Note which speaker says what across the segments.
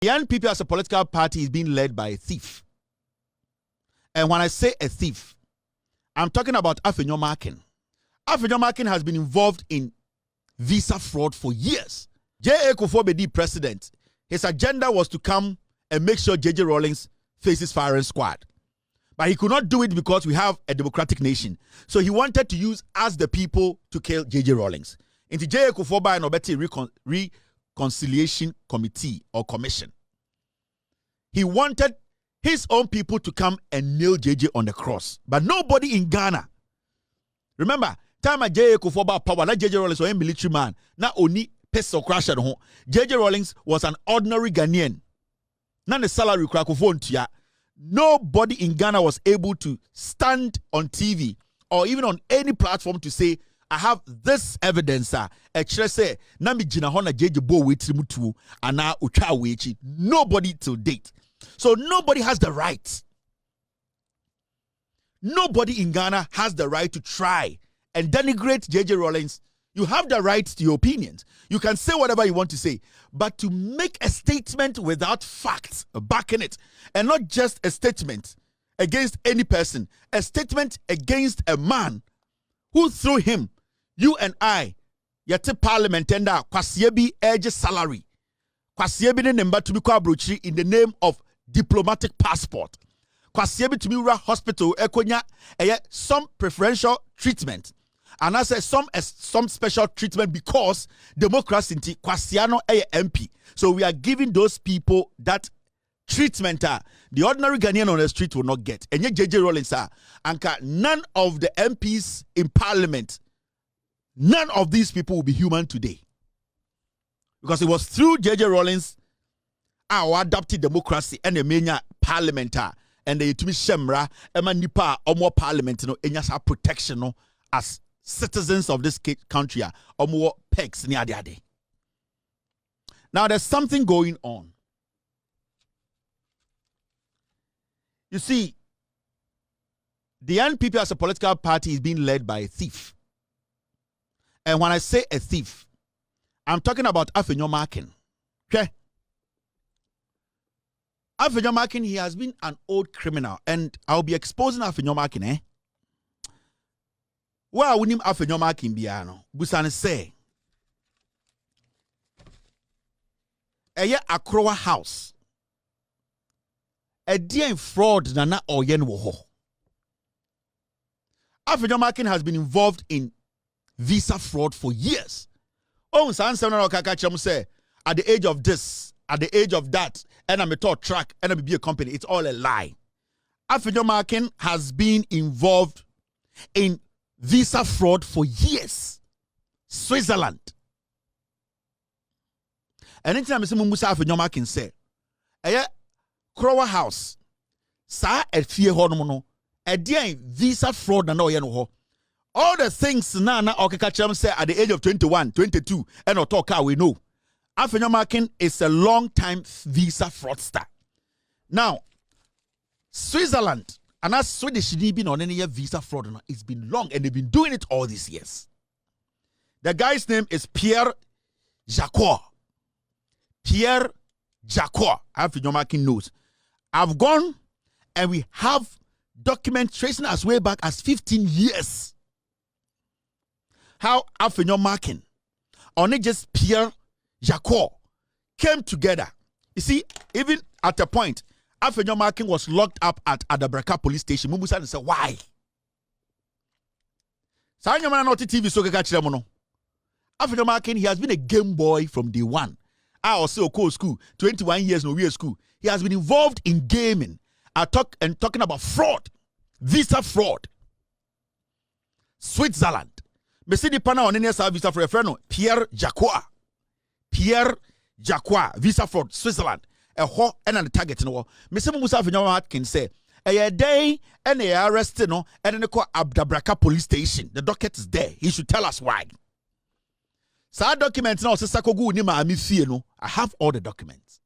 Speaker 1: The NPP as a political party is being led by a thief. And when I say a thief, I'm talking about Afenyo Markin. Afenyo Markin has been involved in visa fraud for years. J.A. Kufuor president. His agenda was to come and make sure J.J. Rawlings faces firing squad. But he could not do it because we have a democratic nation. So he wanted to use us, the people, to kill J.J. Rawlings. Into J.A. Kufuor by an reconciliation committee or commission. He wanted his own people to come and nail JJ on the cross. But nobody in Ghana. Remember, time at J.A. Kufuor about power, that J.J. Rawlings was a military man. Not only peso crash at home. J.J. Rawlings was an ordinary Ghanaian. Not the salary Kufuor. Nobody in Ghana was able to stand on TV or even on any platform to say, I have this evidence. Say, nobody till date. So nobody has the right. Nobody in Ghana has the right to try and denigrate J.J. Rawlings. You have the right to your opinions. You can say whatever you want to say. But to make a statement without facts backing it, and not just a statement against any person, a statement against a man who through him, you and I, yete parliament and kwasiebi edge salary. Kwasiebi ne nemba to be kwabrochi in the name of diplomatic passport. Kwasiebi to be hospital ekonya some preferential treatment. And I say some special treatment because democracy inti kwasiano MP. So we are giving those people that treatment the ordinary Ghanaian on the street will not get. And yet JJ Rawlings and none of the MPs in parliament, none of these people will be human today. Because it was through JJ Rawlings our adopted democracy and the main parliament and the Yutumi Shemra Emma Nipa or parliament no enyasa protection no as citizens of this country or more pegs near the day. Now there's something going on. You see, the NPP as a political party is being led by a thief. And when I say a thief, I'm talking about Afenyo Markin. Okay? Afenyo Markin, he has been an old criminal. And I'll be exposing Afenyo Markin, eh? Where we name Afenyo Markin biano? Busane say. Eye Akrowa house. A dear fraud nana oyen woho. Afenyo Markin has been involved in visa fraud for years. Oh, say at the age of this, at the age of that, and I'm a top track, and I'm be a company. It's all a lie. Afenyo Markin has been involved in visa fraud for years. Switzerland. And anytime I say Musa Afenyo Markin say, "Aya Krowa house, sa et fie honomono, a dear visa fraud na no yeno." All the things Nana Okekachem said at the age of 21, 22, and Otoka we know. Afenyo Markin is a long-time visa fraudster. Now, Switzerland, and as Swedish been on any visa fraud, it's been long, and they've been doing it all these years. The guy's name is Pierre Jacquot. Pierre Jacquot. Afenyo Markin knows. I've gone, and we have documents tracing us way back as 15 years. How Afenyo Markin, or not just Pierre Jacquot, came together. You see, even at a point, Afenyo Markin was locked up at Adabraka police station. Mumusa said, why? Afenyo Markin, he has been a game boy from day one. I also go school, 21 years no year school. He has been involved in gaming. Talking about fraud, visa fraud. Switzerland. Mesidi pana on any visa for a friend, Pierre Jacquot. Pierre Jacquot, visa fraud, Switzerland. A ho and a target no. Mr. Musa Afenyo Markin say, a day and they are arrested no, and then they call Abdabraka police station. The docket is there. He should tell us why. So documents now says Sakogu ni ma fie no. I have all the documents.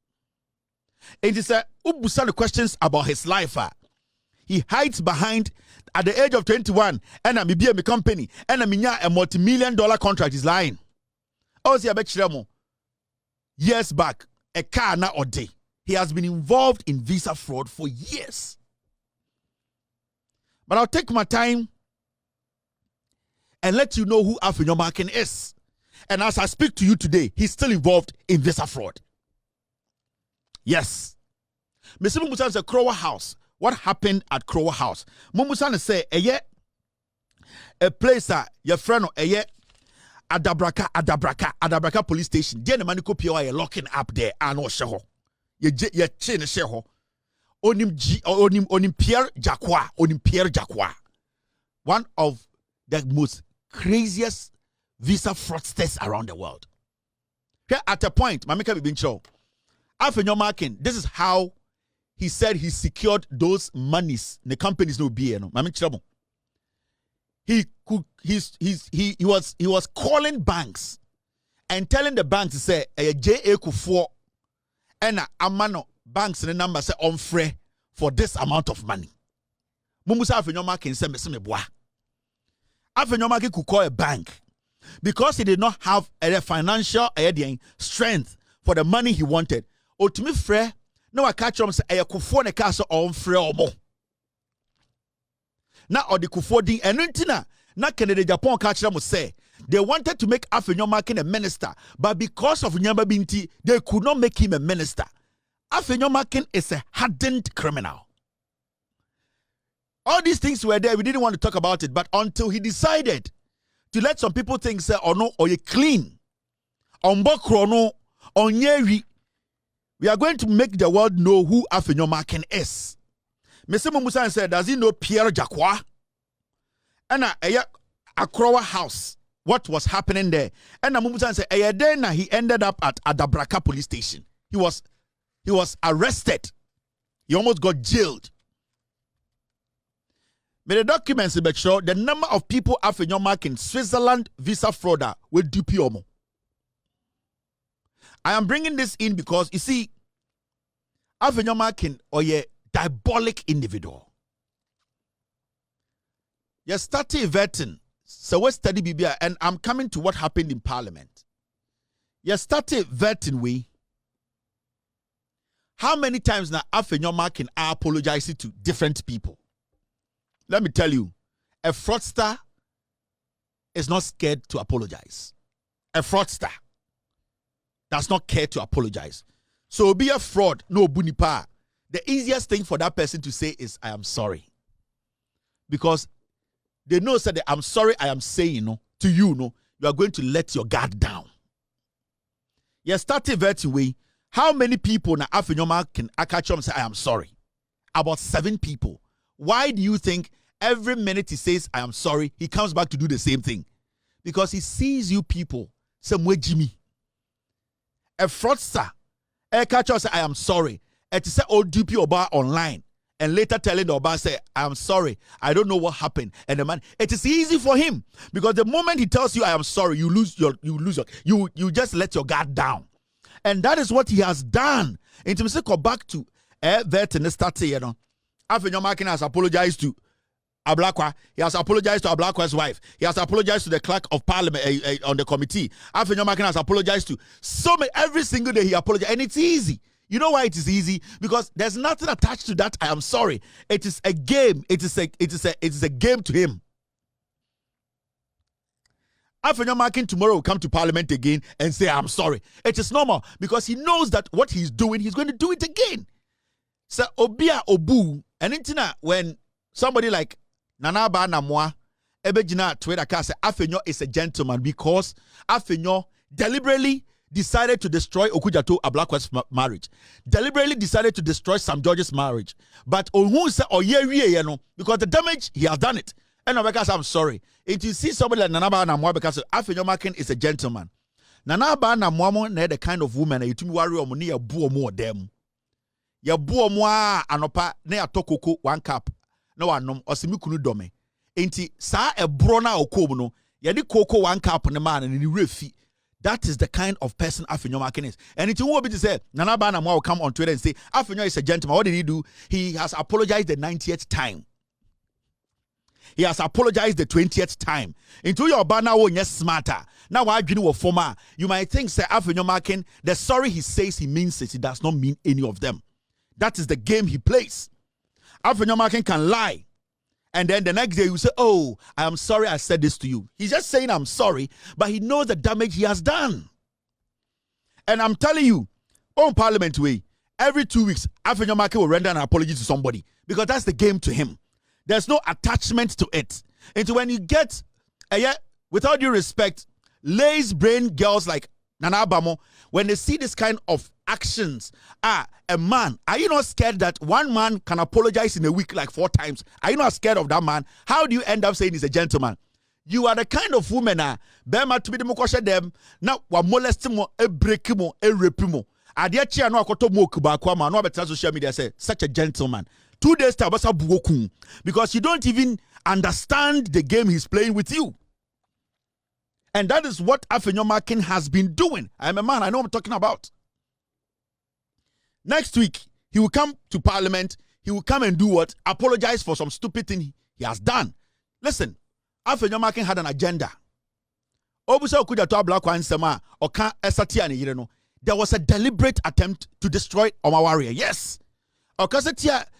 Speaker 1: And he said, ubusa the questions about his life. He hides behind at the age of 21 and I'm be a company and I'm a multi-million-dollar contract is lying. Oh, see, I bet you years back, a car na or day. He has been involved in visa fraud for years. But I'll take my time and let you know who Afenyo Markin is. And as I speak to you today, he's still involved in visa fraud. Yes. Mr. Mumusan said Crower House. What happened at Crower House? Mumusan say, a place your friend Adabraka police station. Then the maniko pia locking up there and no sheho. Ye chain sheho. Onim Pierre Jacqua. One of the most craziest visa fraudsters around the world. Here at a point, Mamika Bibincho, Afenyo Markin, this is how he said he secured those monies. The companies no be no. He was calling banks and telling the banks to say JA Kufo and amano banks the number say on free for this amount of money. Mumusa Afenyo Markin say me boa. Afenyo Markin could call a bank because he did not have a financial strength for the money he wanted. Or to me, frere, no, I catch him say, I could ne castle on frere or more. Now, or the Kufodi and Untina, not Canada Japan catch them say they wanted to make Afenyo Markin a minister, but because of Nyamba Binti, they could not make him a minister. Afenyo Markin is a hardened criminal. All these things were there, we didn't want to talk about it, but until he decided to let some people think, say, or no, or you clean, on Bokrono, on Yeri, we are going to make the world know who Afenyo Markin is. Mr. Mumusan said, does he know Pierre Jacqua? And a Crower House. What was happening there? And Mumusan said, then he ended up at Adabraka police station. He was arrested. He almost got jailed. May the documents make sure the number of people Afenyo Markin Switzerland visa frauder will dupe omo. I am bringing this in because you see, Afenyo Markin or a diabolic individual. You started vetting, so what study BBI, and I'm coming to what happened in Parliament. You started vetting we. How many times now Afenyo Markin are apologizing to different people? Let me tell you, a fraudster is not scared to apologize. A fraudster does not care to apologize. So be a fraud, no bunipa. The easiest thing for that person to say is, I am sorry. Because they know that I'm sorry I am saying to you, you are going to let your guard down. You started vetting way. How many people na Afenyo Markin catch and say, I am sorry? About 7 people. Why do you think every minute he says, I am sorry, he comes back to do the same thing? Because he sees you people, somewhere Jimmy. A fraudster, a catcher say, I am sorry. And to say, oh, dupe Oba online. And later telling the Oba, say, I am sorry, I don't know what happened. And the man, it is easy for him. Because the moment he tells you, I am sorry, you just let your guard down. And that is what he has done. And to say, go back to that and start saying, Afenyo Markin has apologized to Ablakwa. He has apologized to Ablakwa's wife. He has apologized to the clerk of parliament on the committee. Afenyo Markin has apologized to so many. Every single day he apologized, and it's easy. You know why it is easy? Because there's nothing attached to that. I am sorry. It is a game. It is a game to him. Afenyo Markin tomorrow will come to parliament again and say, I'm sorry. It is normal because he knows that what he's doing, he's going to do it again. So Obia Obu, and intina when somebody like Nanaba Namwa Ebejina Twitter say Afenyo is a gentleman because Afenyo deliberately decided to destroy Okujato Ablakwa's marriage, deliberately decided to destroy Sam George's marriage. But Ohun say because the damage he has done it. And because I'm sorry. If you see somebody like Nanaba Namwa because Afenyo Markin is a gentleman. Nanaba Namwa ne the kind of woman you to worry or money a boo more them. Ya buo mwa anopa na ya tokoko 1 cup na wanom osimi kunu dome enti sa ebro na okom no ya di koko 1 cup ne man ne refi. That is the kind of person Afenyo Markin is. And it will be to say Nana Bana will come on Twitter and say Afenyo is a gentleman. What did he do? He has apologized the 90th time. He has apologized the 20th time. Into your banner, when you're smarter. Now, why do you former? You might think, say, Afenyo Markin, the sorry he says he means it. He does not mean any of them. That is the game he plays. Afenyo Markin can lie. And then the next day you say, oh, I am sorry I said this to you. He's just saying I'm sorry, but he knows the damage he has done. And I'm telling you, on Parliament way, every 2 weeks, Afenyo Markin will render an apology to somebody because that's the game to him. There's no attachment to it. And when you get, with all due respect, lazy brain girls like Nana Abamo, when they see this kind of actions, a man, are you not scared that one man can apologize in a week like 4 times? Are you not scared of that man? How do you end up saying he's a gentleman? You are the kind of woman, Bema to be the mokosha them, now wa molest mo, a break mo, a rape mo. Adiachi no akoto mo kubakwama, no better social media say, such a gentleman. 2 days to abasa buoku, because you don't even understand the game he's playing with you. And that is what Afenyo Markin has been doing. I'm a man, I know what I'm talking about. Next week, he will come to Parliament. He will come and do what? Apologize for some stupid thing he has done. Listen, Afenyo Markin had an agenda. There was a deliberate attempt to destroy Oma Warrior. Yes.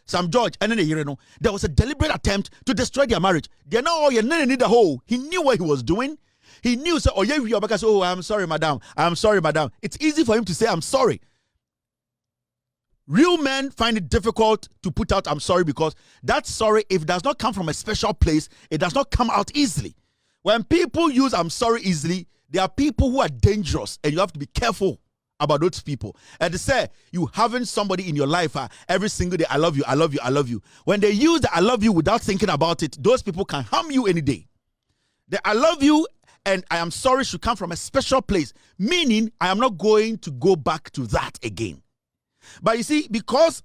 Speaker 1: Sam George and then there was a deliberate attempt to destroy their marriage. They know you need the whole. He knew what he was doing. He knew so oh, I'm sorry, madam. I'm sorry, madam. It's easy for him to say I'm sorry. Real men find it difficult to put out I'm sorry because that sorry, if it does not come from a special place, it does not come out easily. When people use I'm sorry easily, there are people who are dangerous and you have to be careful about those people. And they say you having somebody in your life every single day, I love you, I love you, I love you. When they use the I love you without thinking about it, those people can harm you any day. The I love you and I am sorry should come from a special place, meaning I am not going to go back to that again. But you see, because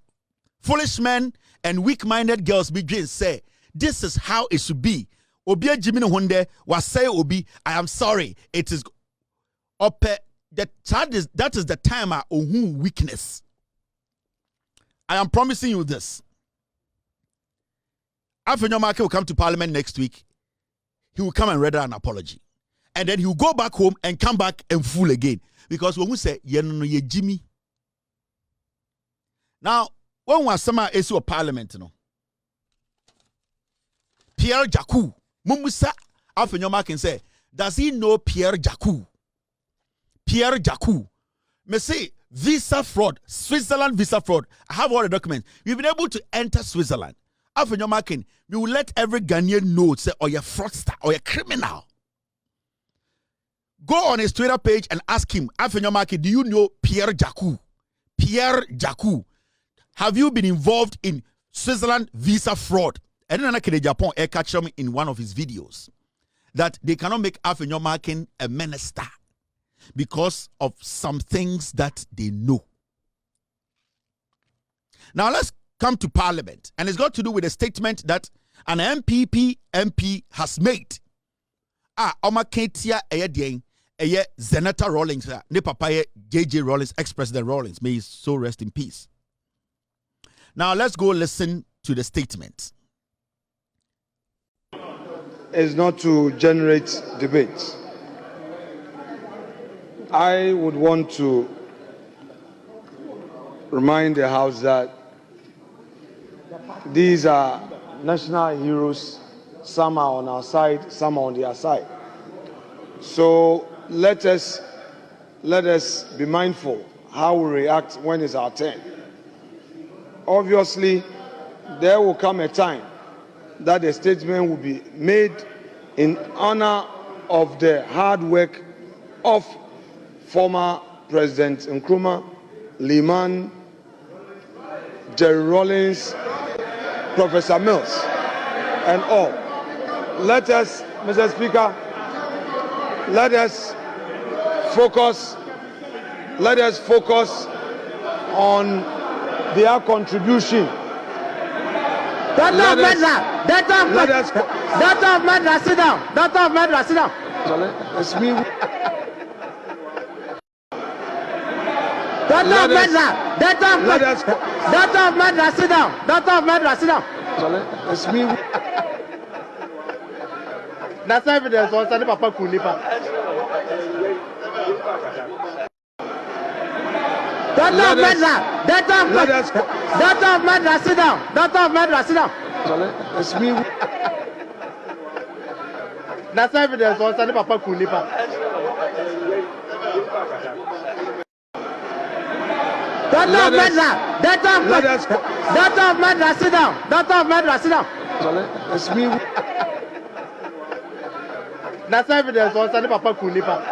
Speaker 1: foolish men and weak-minded girls begin to say, this is how it should be. Obi Jimmy Hunde was say Obi, I am sorry. It is that is the time of weakness. I am promising you this. Afenyo Markin will come to Parliament next week. He will come and render an apology. And then he will go back home and come back and fool again. Because when we say, ye Jimmy. Now, when was summer issue of Parliament, Pierre Jacou, Mumusa Afenyo Markin say, does he know Pierre Jacou? Pierre Jacou. Me say, visa fraud, Switzerland visa fraud. I have all the documents. We've been able to enter Switzerland. Afenyo Markin, we will let every Ghanaian know, say, or you're fraudster, or you're criminal. Go on his Twitter page and ask him, Afenyo Markin, do you know Pierre Jacou? Pierre Jacou. Have you been involved in Switzerland visa fraud? And then Japan catch him in one of his videos that they cannot make Afenyo Markin a minister because of some things that they know. Now let's come to Parliament, and it's got to do with a statement that an MP has made. Oma Ketia Zenata Rawlings, ne papa JJ Rawlings, ex-President Rawlings, may he so rest in peace. Now let's go listen to the statement.
Speaker 2: Is not to generate debate. I would want to remind the House that these are national heroes. Some are on our side, some are on their side. So let us be mindful how we react when it's our turn. Obviously, there will come a time that a statement will be made in honor of the hard work of former President Nkrumah, Liman, Jerry Rawlings, Professor Mills, and all. Let us, Mr. Speaker, let us focus on their contribution.
Speaker 3: Doctor of Madras, sit down. Doctor of Madras, sit down.
Speaker 2: It's me.
Speaker 3: Doctor of Madras, sit down. Doctor of Madras, sit down.
Speaker 2: It's me.
Speaker 3: That's evidence on Sunday Papa Kunipa. Daughter of Madras, sit down. Daughter of Madras, sit down.
Speaker 2: It's me.
Speaker 3: That's evidence on Sunday Papa Kunipa. Daughter of Madras, sit down. Daughter of Madras, sit down.
Speaker 2: It's me.
Speaker 3: That's evidence on Sunday Papa Kunipa.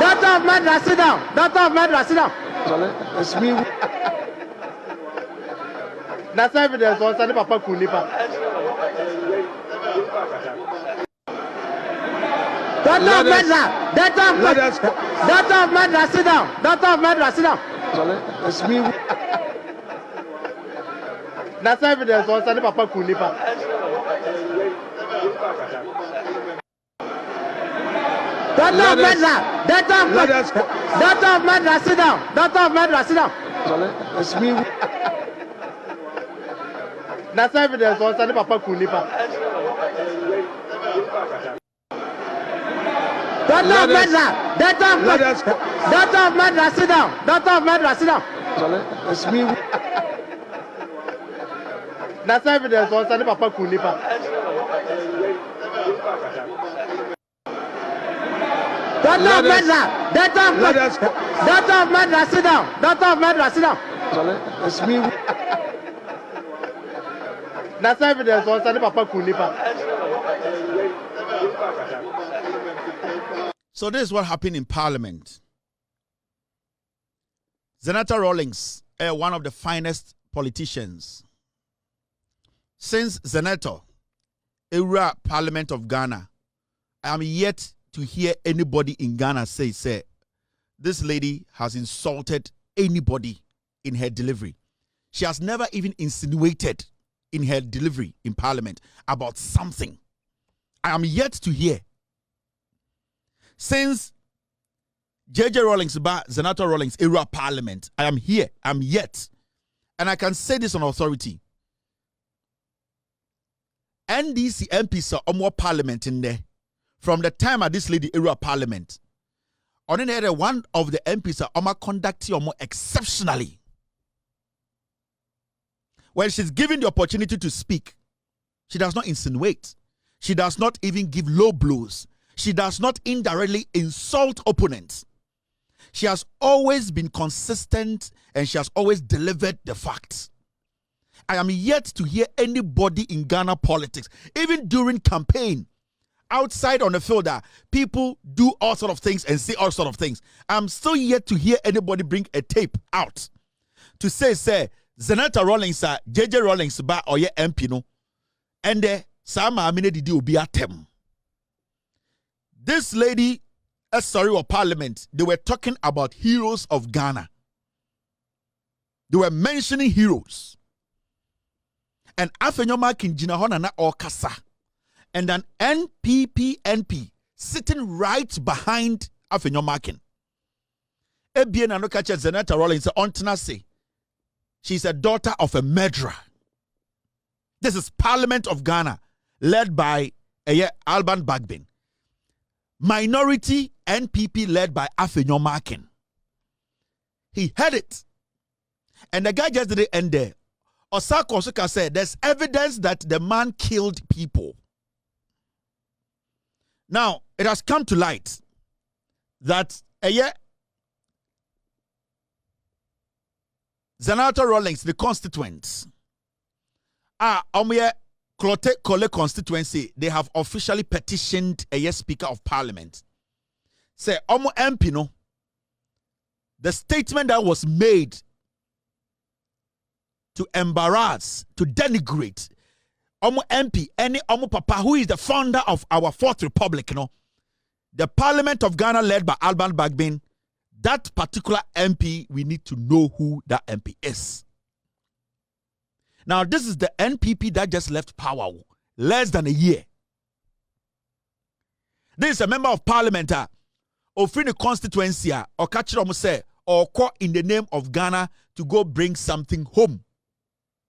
Speaker 3: Daughter of Madras, sit down. Daughter of Madras, sit down.
Speaker 2: It's me.
Speaker 3: That's evidence on Sunday Papa Kunipa. Daughter of Madras, sit down. Daughter of Madras, sit down.
Speaker 2: It's me.
Speaker 3: That's evidence on Sunday Papa Kunipa. Daughter of Madras, sit down. Daughter of Madras, sit down.
Speaker 2: It's me.
Speaker 3: That's evidence on Sunday Papa Kunipa. Daughter of Madras, sit down. Daughter of Madras, sit down.
Speaker 2: It's me.
Speaker 3: That's evidence on Sunday Papa Kunipa. Daughter of Madras, sit down. Daughter of Madras, sit down.
Speaker 2: It's me.
Speaker 3: That's evidence on Sunday Papa Kunipa.
Speaker 1: So this is what happened in Parliament. Senator Rawlings, one of the finest politicians. Since Senator, Era Parliament of Ghana, I am yet to hear anybody in Ghana say, this lady has insulted anybody in her delivery. She has never even insinuated in her delivery in Parliament about something. I am yet to hear. Since JJ Rawlings, Senator Rawlings, Era Parliament, I am here. I'm yet. And I can say this on authority. NDC MPs are more parliament in there. From the time of this lady Era Parliament, on the other one of the MPs are conducting more exceptionally. When she's given the opportunity to speak, she does not insinuate. She does not even give low blows. She does not indirectly insult opponents. She has always been consistent and she has always delivered the facts. I am yet to hear anybody in Ghana politics, even during campaign, outside on the field, that people do all sort of things and say all sort of things. I'm still yet to hear anybody bring a tape out to say, Senator Rawlings, JJ Rawlings, or ye MP no, and Sama Amine Didi Obi Atem. This lady, of Parliament, they were talking about heroes of Ghana. They were mentioning heroes. And Afenyo Markin Jinahona or Kasa. And an NP sitting right behind Afenyo Markin. Ebien Anokacha Senator Rawlings on Tenase. She's a daughter of a murderer. This is Parliament of Ghana, led by Alban Bagbin. Minority NPP led by Afenyo Markin. He had it. And the guy just didn't end there. Osako Osuka said there's evidence that the man killed people. Now, it has come to light that Senator Rawlings, the constituents, Klote Kole constituency, they have officially petitioned a Speaker of Parliament. Say, Omo MP no, the statement that was made to embarrass, to denigrate Omo MP, any Omo Papa, who is the founder of our Fourth Republic, the Parliament of Ghana led by Alban Bagbin, that particular MP, we need to know who that MP is. Now, this is the NPP that just left power less than a year. This is a member of Parliament of the constituency or catch them say or call in the name of Ghana to go bring something home.